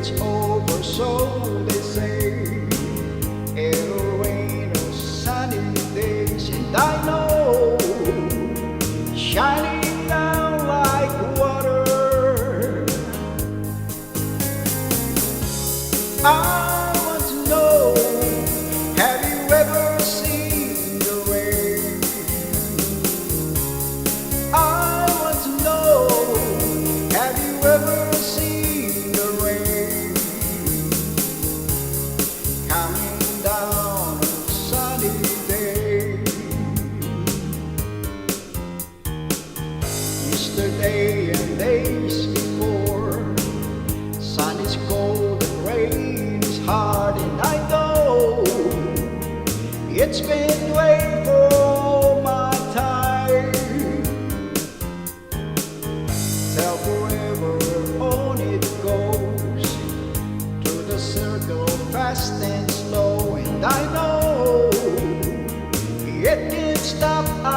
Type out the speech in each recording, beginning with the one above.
it's over, so they say. It'll rain on sunny days, and I know, shining down like water. I want to know, have you ever seen the rain? I want to know, have you ever seen the rain coming down on a sunny day? Yesterday and days before, sun is cold and rain is hard, and I know it's been waiting for all my time. Tell forever on it goes, through the circle fast and slow, and I know it can't stop. I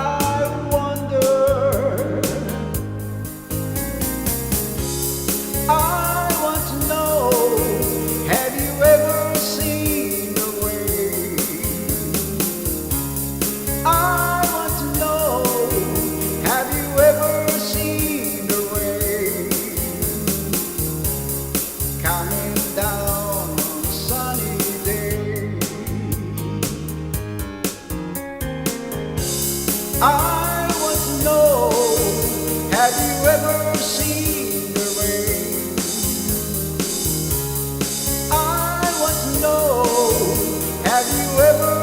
wonder, I want to know, have you ever seen the rain? I want to know, have you ever seen the rain coming down on a sunny day? I want to know, have you ever seen the rain? I want to know, have you ever